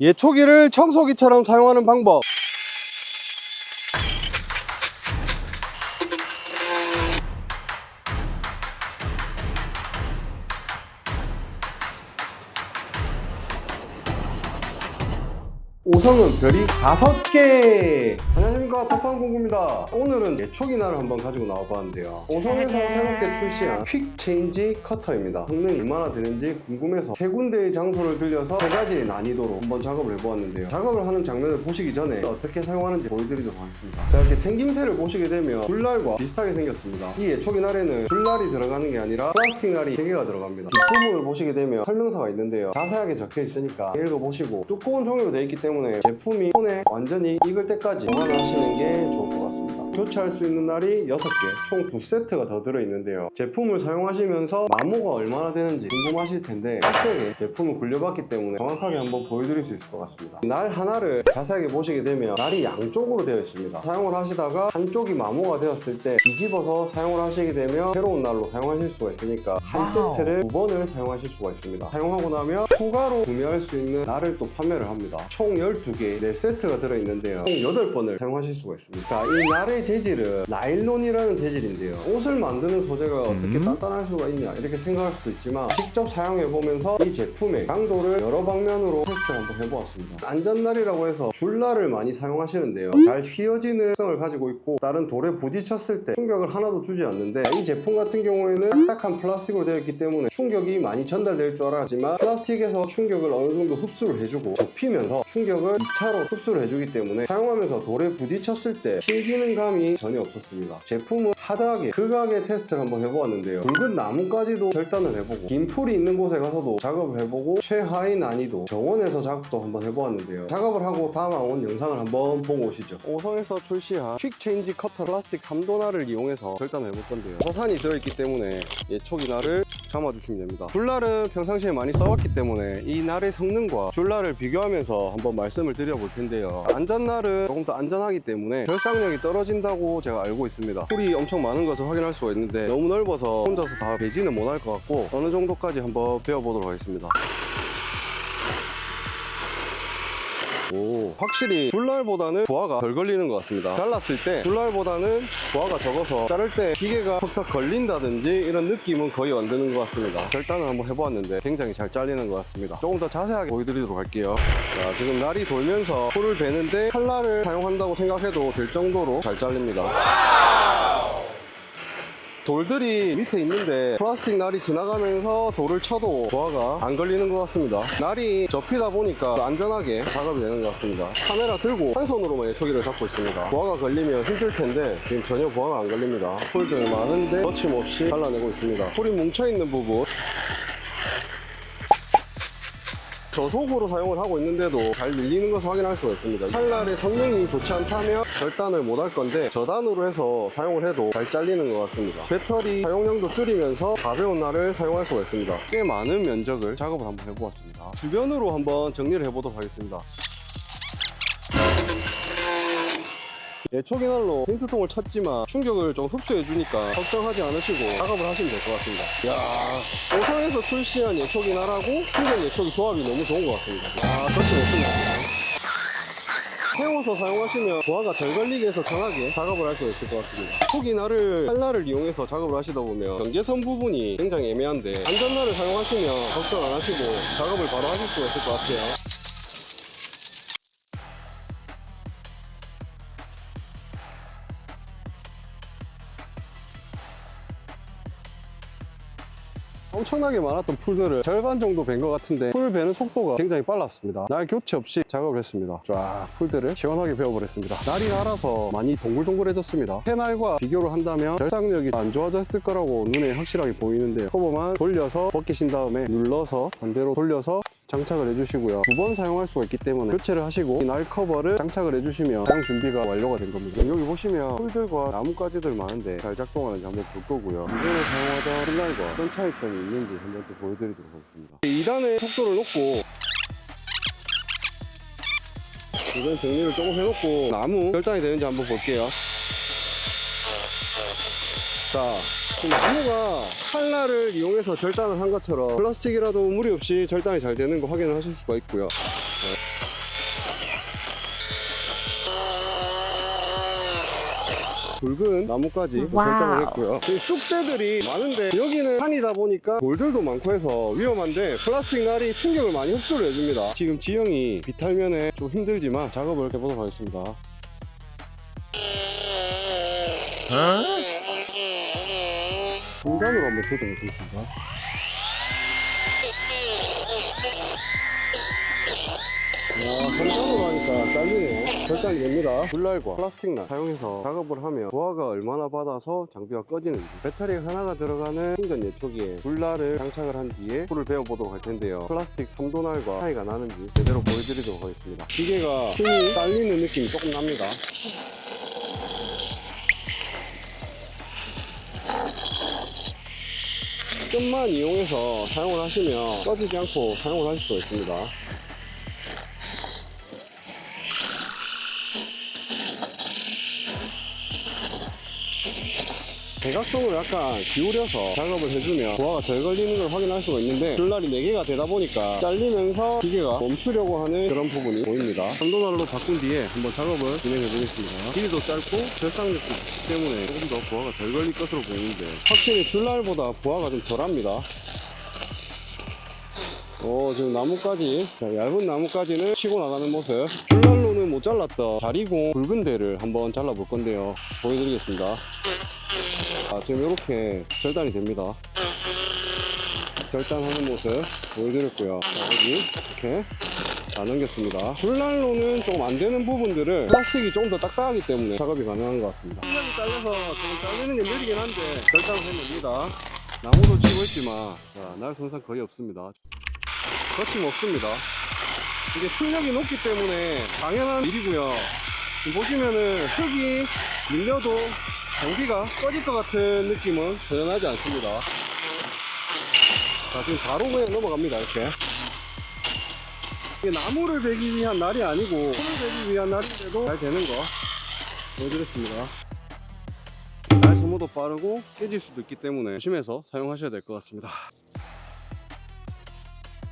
예초기를 청소기처럼 사용하는 방법. 오성은 별이 5개! 안녕하십니까, 덕방공구입니다. 오늘은 예초기날을 한번 가지고 나와봤는데요. 오성에서 새롭게 출시한 퀵 체인지 커터입니다. 성능이 얼마나 되는지 궁금해서 3군데의 장소를 들려서 3가지의 난이도로 한번 작업을 해보았는데요. 작업을 하는 장면을 보시기 전에 어떻게 사용하는지 보여드리도록 하겠습니다. 자, 이렇게 생김새를 보시게 되면 줄날과 비슷하게 생겼습니다. 이 예초기날에는 줄날이 들어가는 게 아니라 플라스틱 날이 3개가 들어갑니다. 뒷부분을 보시게 되면 설명서가 있는데요. 자세하게 적혀 있으니까 읽어보시고, 두꺼운 종이로 되어 있기 때문에 제품이 손에 완전히 익을 때까지 보관하시는 게 좋을 것 같습니다. 교체할 수 있는 날이 6개, 총 2세트가 더 들어있는데요. 제품을 사용하시면서 마모가 얼마나 되는지 궁금하실 텐데, 빡세게 제품을 굴려봤기 때문에 정확하게 한번 보여드릴 수 있을 것 같습니다. 날 하나를 자세하게 보시게 되면 날이 양쪽으로 되어 있습니다. 사용을 하시다가 한쪽이 마모가 되었을 때 뒤집어서 사용을 하시게 되면 새로운 날로 사용하실 수가 있으니까 한 세트를 2번을 사용하실 수가 있습니다. 사용하고 나면 추가로 구매할 수 있는 날을 또 판매를 합니다. 총 12개, 4세트가 들어있는데요. 총 8번을 사용하실 수가 있습니다. 자, 이 날의 재질은 나일론이라는 재질인데요. 옷을 만드는 소재가 어떻게 단단할 수가 있냐 이렇게 생각할 수도 있지만, 직접 사용해보면서 이 제품의 강도를 여러 방면으로 테스트를 한번 해보았습니다. 안전날이라고 해서 줄날을 많이 사용하시는데요. 잘 휘어지는 특성을 가지고 있고 다른 돌에 부딪혔을 때 충격을 하나도 주지 않는데, 이 제품 같은 경우에는 딱딱한 플라스틱으로 되어 있기 때문에 충격이 많이 전달될 줄 알았지만 플라스틱에서 충격을 어느 정도 흡수를 해주고 접히면서 충격을 2차로 흡수를 해주기 때문에 사용하면서 돌에 부딪혔을 때 튕기는 감이 전혀 없었습니다. 제품은 하드하게 극하게 테스트를 한번 해보았는데요. 굵은 나무까지도 절단을 해보고 긴 풀이 있는 곳에 가서도 작업을 해보고 최하위 난이도 저온에서 작업도 한번 해보았는데요. 작업을 하고 담아온 영상을 한번 보고 오시죠. 오성에서 출시한 퀵 체인지 커터 플라스틱 3도날을 이용해서 절단을 해볼 건데요. 서산이 들어있기 때문에 예초기 날을 감아주시면 됩니다. 줄날은 평상시에 많이 써왔기 때문에 이 날의 성능과 줄날을 비교하면서 한번 말씀을 드려볼 텐데요. 안전날은 조금 더 안전하기 때문에 결상력이 떨어진다고 제가 알고 있습니다. 풀이 엄청 많은 것을 확인할 수가 있는데 너무 넓어서 혼자서 다 배지는 못할 것 같고, 어느 정도까지 한번 배워보도록 하겠습니다. 확실히 줄날보다는 부하가 덜 걸리는 것 같습니다. 잘랐을 때 줄날보다는 부하가 적어서 자를 때 기계가 퍽퍽 걸린다든지 이런 느낌은 거의 안 드는 것 같습니다. 절단을 한번 해보았는데 굉장히 잘 잘리는 것 같습니다. 조금 더 자세하게 보여드리도록 할게요. 자, 지금 날이 돌면서 풀을 베는데 칼날을 사용한다고 생각해도 될 정도로 잘 잘립니다. 돌들이 밑에 있는데 플라스틱 날이 지나가면서 돌을 쳐도 부하가 안 걸리는 것 같습니다. 날이 접히다 보니까 안전하게 작업이 되는 것 같습니다. 카메라 들고 한 손으로만 예초기를 잡고 있습니다. 부하가 걸리면 힘들 텐데 지금 전혀 부하가 안 걸립니다. 풀들 많은데 거침없이 잘라내고 있습니다. 풀이 뭉쳐있는 부분 저속으로 사용을 하고 있는데도 잘 밀리는 것을 확인할 수가 있습니다. 칼날의 성능이 좋지 않다면 절단을 못 할 건데, 저단으로 해서 사용을 해도 잘 잘리는 것 같습니다. 배터리 사용량도 줄이면서 가벼운 날을 사용할 수가 있습니다. 꽤 많은 면적을 작업을 한번 해보았습니다. 주변으로 한번 정리를 해보도록 하겠습니다. 예초기 날로 힌트통을 쳤지만 충격을 좀 흡수해주니까 걱정하지 않으시고 작업을 하시면 될 것 같습니다. 이야, 오성에서 출시한 예초기 날하고 충격 예초기 조합이 너무 좋은 것 같습니다. 거침없습니다. 세워서 사용하시면 부하가 덜 걸리게 해서 강하게 작업을 할 수 있을 것 같습니다. 초기 날을 칼날을 이용해서 작업을 하시다 보면 경계선 부분이 굉장히 애매한데, 안전날을 사용하시면 걱정 안 하시고 작업을 바로 하실 수가 있을 것 같아요. 엄청나게 많았던 풀들을 절반 정도 벤 것 같은데, 풀 베는 속도가 굉장히 빨랐습니다. 날 교체 없이 작업을 했습니다. 쫙 풀들을 시원하게 베어버렸습니다. 날이 날아서 많이 동글동글해졌습니다. 새날과 비교를 한다면 결상력이 안 좋아졌을 거라고 눈에 확실하게 보이는데, 커버만 돌려서 벗기신 다음에 눌러서 반대로 돌려서 장착을 해주시고요. 2번 사용할 수가 있기 때문에 교체를 하시고 이 날 커버를 장착을 해주시면 사용 준비가 완료가 된 겁니다. 여기 보시면 풀들과 나뭇가지들 많은데 잘 작동하는지 한번 볼 거고요. 기존에 사용하던 풀날과 어떤 차이점이 있는지 한번 또 보여드리도록 하겠습니다. 2단의 속도를 놓고 이전 정리를 조금 해놓고 나무 절단이 되는지 한번 볼게요. 자, 나무가 칼날을 이용해서 절단을 한 것처럼 플라스틱이라도 무리 없이 절단이 잘 되는 거 확인을 하실 수가 있고요. 굵은 나무까지 와우. 설정을 했고요. 이 쑥대들이 많은데 여기는 산이다 보니까 돌들도 많고 해서 위험한데 플라스틱 날이 충격을 많이 흡수를 해줍니다. 지금 지형이 비탈면에 좀 힘들지만 작업을 해보도록 하겠습니다. 중간으로 한번 조정해 주겠습니다. 선상으로 하니까 잘리네요. 절단이 됩니다. 불날과 플라스틱 날 사용해서 작업을 하면 부하가 얼마나 받아서 장비가 꺼지는지, 배터리 하나가 들어가는 충전 예초기에 불날을 장착을 한 뒤에 풀을 베어보도록 할 텐데요. 플라스틱 3도날과 차이가 나는지 제대로 보여드리도록 하겠습니다. 기계가 힘이 딸리는 느낌이 조금 납니다. 끈만 이용해서 사용을 하시면 꺼지지 않고 사용을 하실 수가 있습니다. 대각선으로 약간 기울여서 작업을 해주면 부하가 덜 걸리는 걸 확인할 수가 있는데 줄날이 4개가 되다 보니까 잘리면서 기계가 멈추려고 하는 그런 부분이 보입니다. 3도날로 바꾼 뒤에 한번 작업을 진행해 보겠습니다. 길이도 짧고 절상력도 좋기 때문에 조금 더 부하가 덜 걸릴 것으로 보이는데 확실히 줄날보다 부하가 좀 덜합니다. 지금 나무까지, 얇은 나무까지는 치고 나가는 모습. 줄날로는 못 잘랐던 자리공 굵은 데를 한번 잘라볼 건데요. 보여드리겠습니다. 지금 이렇게 절단이 됩니다. 절단하는 모습 보여드렸고요. 여기 이렇게 다 넘겼습니다. 줄날로는 조금 안 되는 부분들을 플라스틱이 좀 더 딱딱하기 때문에 작업이 가능한 것 같습니다. 실력이 딸려서 조금 잘리는 게 느리긴 한데 절단을 해냅니다. 나무도 치고 있지만 날 손상 거의 없습니다. 거침없습니다. 이게 출력이 높기 때문에 당연한 일이고요. 보시면은 흙이 밀려도 장비가 꺼질 것 같은 느낌은 전혀 나지 않습니다. 지금 바로 그냥 넘어갑니다. 이렇게. 이게 나무를 베기 위한 날이 아니고 풀을 베기 위한 날인데도 잘 되는 거 보여드렸습니다. 날 소모도 빠르고 깨질 수도 있기 때문에 조심해서 사용하셔야 될 것 같습니다.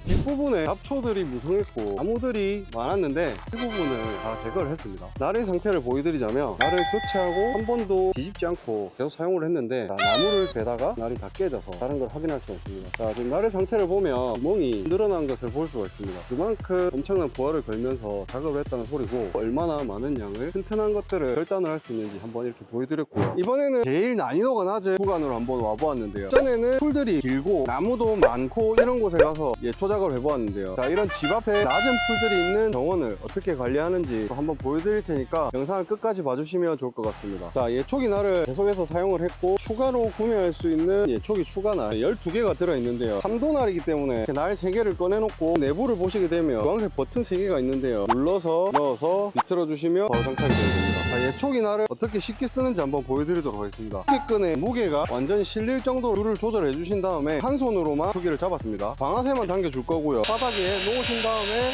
뒷부분에 잡초들이 무성했고 나무들이 많았는데 이 부분을 다 제거를 했습니다. 날의 상태를 보여드리자면 날을 교체하고 한 번도 뒤집지 않고 계속 사용을 했는데 나무를 베다가 날이 다 깨져서 다른 걸 확인할 수가 있습니다. 지금 날의 상태를 보면 구멍이 늘어난 것을 볼 수가 있습니다. 그만큼 엄청난 부하를 걸면서 작업을 했다는 소리고 얼마나 많은 양을 튼튼한 것들을 절단을 할 수 있는지 한번 이렇게 보여드렸고요. 이번에는 제일 난이도가 낮은 구간으로 한번 와보았는데요. 전에는 풀들이 길고 나무도 많고 이런 곳에 가서 예초 작업을 해보았는데요. 이런 집 앞에 낮은 풀들이 있는 정원을 어떻게 관리하는지 한번 보여드릴 테니까 영상을 끝까지 봐주시면 좋을 것 같습니다. 예초기 날을 계속해서 사용을 했고 추가로 구매할 수 있는 예초기 추가날 12개가 들어있는데요. 3도 날이기 때문에 이렇게 날 3개를 꺼내놓고 내부를 보시게 되면 주황색 버튼 3개가 있는데요. 눌러서 넣어서 비틀어 주시면 바로 장착이 되게 됩니다. 예초기 날을 어떻게 쉽게 쓰는지 한번 보여드리도록 하겠습니다. 끈의 무게가 완전히 실릴 정도로 줄을 조절해 주신 다음에 한 손으로만 초기를 잡았습니다. 방아쇠만 당겨줄 거고요. 바닥에 놓으신 다음에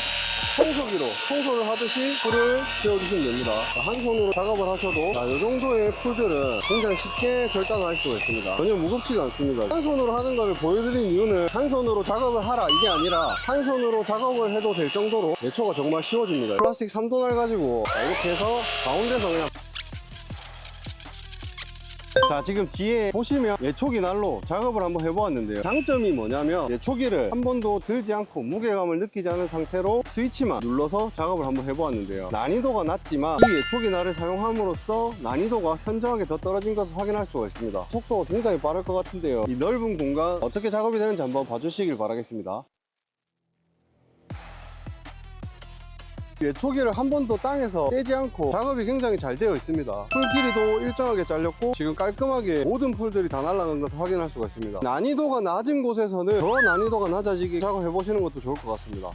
청소기로 청소를 하듯이 풀을 세워주시면 됩니다. 한 손으로 작업을 하셔도 이 정도의 풀들은 굉장히 쉽게 절단할 수가 있습니다. 전혀 무겁지가 않습니다. 한 손으로 하는 걸 보여드린 이유는 한 손으로 작업을 하라 이게 아니라 한 손으로 작업을 해도 될 정도로 예초가 정말 쉬워집니다. 플라스틱 3도날 가지고 이렇게 해서 가운데서 그냥 지금 뒤에 보시면 예초기 날로 작업을 한번 해보았는데요. 장점이 뭐냐면 예초기를 한 번도 들지 않고 무게감을 느끼지 않은 상태로 스위치만 눌러서 작업을 한번 해보았는데요. 난이도가 낮지만 이 예초기 날을 사용함으로써 난이도가 현저하게 더 떨어진 것을 확인할 수가 있습니다. 속도가 굉장히 빠를 것 같은데요. 이 넓은 공간 어떻게 작업이 되는지 한번 봐주시길 바라겠습니다. 예초기를 한 번도 땅에서 떼지 않고 작업이 굉장히 잘 되어 있습니다. 풀 길이도 일정하게 잘렸고 지금 깔끔하게 모든 풀들이 다 날아간 것을 확인할 수가 있습니다. 난이도가 낮은 곳에서는 더 난이도가 낮아지게 작업해 보시는 것도 좋을 것 같습니다.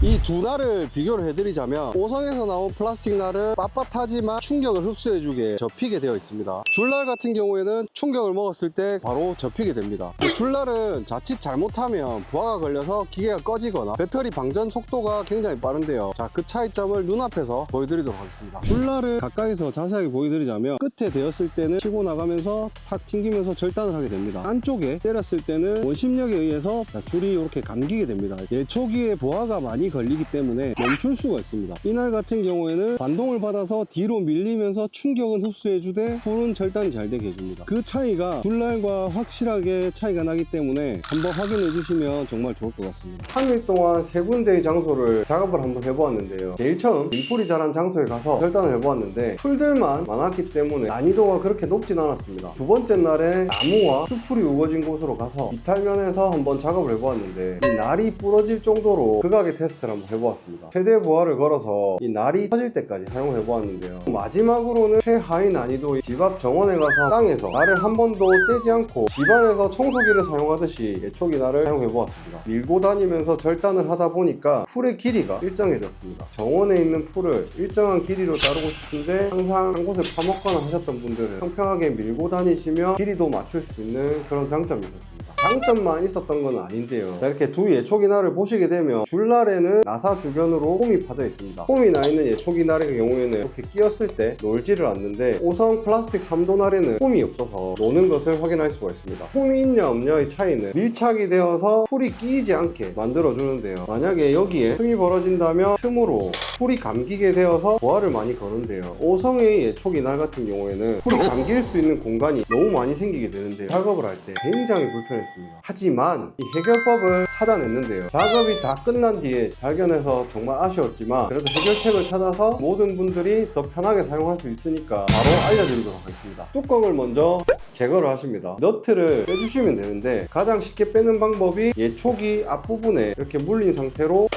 이 두 날을 비교를 해드리자면 오성에서 나온 플라스틱 날은 빳빳하지만 충격을 흡수해주게 접히게 되어 있습니다. 줄날 같은 경우에는 충격을 먹었을 때 바로 접히게 됩니다. 줄날은 자칫 잘못하면 부하가 걸려서 기계가 꺼지거나 배터리 방전 속도가 굉장히 빠른데요. 그 차이점을 눈앞에서 보여드리도록 하겠습니다. 줄날을 가까이서 자세하게 보여드리자면 끝에 되었을 때는 치고 나가면서 탁 튕기면서 절단을 하게 됩니다. 안쪽에 때렸을 때는 원심력에 의해서 줄이 이렇게 감기게 됩니다. 예초기에 부하가 많이 걸리기 때문에 멈출 수가 있습니다. 이날 같은 경우에는 반동을 받아서 뒤로 밀리면서 충격은 흡수해주되 풀은 절단이 잘 되게 해줍니다. 그 차이가 줄날과 확실하게 차이가 나기 때문에 한번 확인해 주시면 정말 좋을 것 같습니다. 3일 동안 3군데의 장소를 작업을 한번 해보았는데요. 제일 처음 인풀이 자란 장소에 가서 절단을 해보았는데 풀들만 많았기 때문에 난이도가 그렇게 높진 않았습니다. 두 번째 날에 나무와 수풀이 우거진 곳으로 가서 이탈면에서 한번 작업을 해보았는데 이 날이 부러질 정도로 극악의 테스트를 한번 해보았습니다. 최대 부하를 걸어서 이 날이 터질 때까지 사용을 해보았는데요. 마지막으로는 최하위 난이도의 집 앞 정원에 가서 땅에서 날을 한 번도 떼지 않고 집안에서 청소기를 사용하듯이 예초기 날을 사용해보았습니다. 밀고 다니면서 절단을 하다 보니까 풀의 길이가 일정해졌습니다. 정원에 있는 풀을 일정한 길이로 자르고 싶은데 항상 한 곳에 파먹거나 하셨던 분들은 평평하게 밀고 다니시면 길이도 맞출 수 있는 그런 장점이 있었습니다. 장점만 있었던 건 아닌데요. 자, 이렇게 두 예초기날을 보시게 되면 줄날에는 나사 주변으로 홈이 파져 있습니다. 홈이 나 있는 예초기날의 경우에는 이렇게 끼었을 때 놀지를 않는데 오성 플라스틱 3도날에는 홈이 없어서 노는 것을 확인할 수가 있습니다. 홈이 있냐 없냐의 차이는 밀착이 되어서 풀이 끼이지 않게 만들어주는데요. 만약에 여기에 틈이 벌어진다면 틈으로 풀이 감기게 되어서 부하를 많이 거는데요. 오성의 예초기날 같은 경우에는 풀이 감길 수 있는 공간이 너무 많이 생기게 되는데요. 작업을 할 때 굉장히 불편했습니다. 하지만 이 해결법을 찾아냈는데요. 작업이 다 끝난 뒤에 발견해서 정말 아쉬웠지만 그래도 해결책을 찾아서 모든 분들이 더 편하게 사용할 수 있으니까 바로 알려드리도록 하겠습니다. 뚜껑을 먼저 제거를 하십니다. 너트를 빼주시면 되는데 가장 쉽게 빼는 방법이 예초기 앞부분에 이렇게 물린 상태로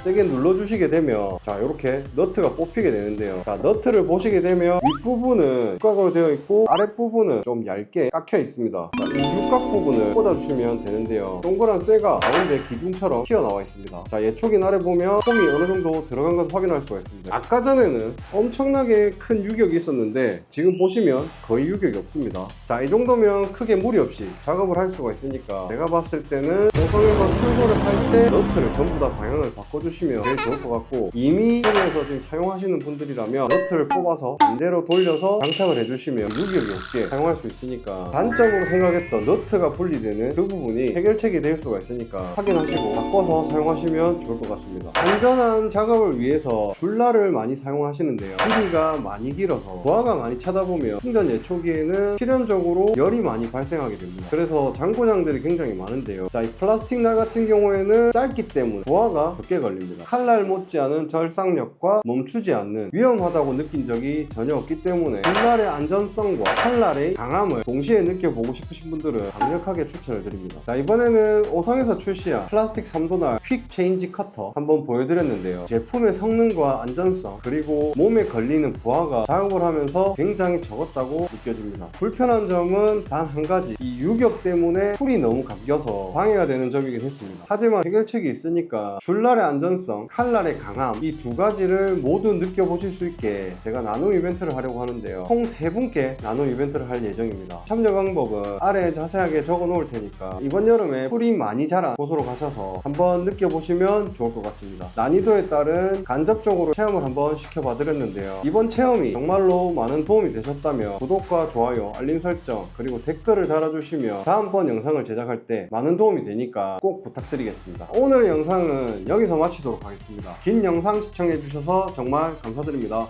세게 눌러주시게 되면 자 이렇게 너트가 뽑히게 되는데요. 자 너트를 보시게 되면 윗부분은 육각으로 되어 있고 아랫부분은 좀 얇게 깎여 있습니다. 자, 이 육각 부분을 꽂아주시면 되는데요. 동그란 쇠가 가운데 기둥처럼 튀어나와 있습니다. 자 예초기 날에 보면 홈이 어느 정도 들어간 것을 확인할 수가 있습니다. 아까 전에는 엄청나게 큰 유격이 있었는데 지금 보시면 거의 유격이 없습니다. 자 이 정도면 크게 무리 없이 작업을 할 수가 있으니까 제가 봤을 때는 오성에서 출고를 할 때 너트를 전부 다 방향을 바꿔주시면 제일 좋을 것 같고 이미 손에서 지금 사용하시는 분들이라면 너트를 뽑아서 반대로 돌려서 장착을 해주시면 유격이 없게 사용할 수 있으니까 단점으로 생각했던 너트가 분리되는 그 부분이 해결책이 될 수가 있으니까 확인하시고 바꿔서 사용하시면 좋을 것 같습니다. 안전한 작업을 위해서 줄날을 많이 사용하시는데요. 길이가 많이 길어서 부하가 많이 차다 보면 충전 예초기에는 필연적으로 열이 많이 발생하게 됩니다. 그래서 장고장들이 굉장히 많은데요. 자, 이 플라스틱 날 같은 경우에는 짧기 때문에 부하가 적게 걸립니다. 칼날 못지않은 절삭력과 멈추지 않는 위험하다고 느낀 적이 전혀 없기 때문에 줄날의 안전성과 칼날의 강함을 동시에 느껴보고 싶으신 분들은 강력하게 추천을 드립니다. 자, 이번에는 오성에서 출시한 플라스틱 3도날 퀵 체인지 커터 한번 보여드렸는데요. 제품의 성능과 안전성 그리고 몸에 걸리는 부하가 작업을 하면서 굉장히 적었다고 느껴집니다. 불편한 점은 단 한 가지, 이 유격 때문에 풀이 너무 감겨서 방해가 되는 점이긴 했습니다. 하지만 해결책이 있으니까 줄날의 안전성, 칼날의 강함 이 두 가지를 모두 느껴보실 수 있게 제가 나눔 이벤트를 하려고 하는데요. 총 3분께 나눔 이벤트를 할 예정입니다. 참여 방법은 아래에 자세하게 적어 놓을 테니까 이번 여름에 풀이 많이 자란 곳으로 가셔서 한번 느껴보시면 좋을 것 같습니다. 난이도에 따른 간접적으로 체험을 한번 시켜봐 드렸는데요. 이번 체험이 정말로 많은 도움이 되셨다면 구독과 좋아요, 알림 설정 그리고 댓글을 달아주시면 다음번 영상을 제작할 때 많은 도움이 되니까 꼭 부탁드리겠습니다. 오늘 영상은 여기서 마치도록 하겠습니다. 긴 영상 시청해주셔서 정말 감사드립니다.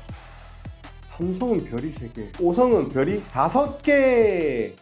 삼성은 별이 3개, 오성은 별이 5개!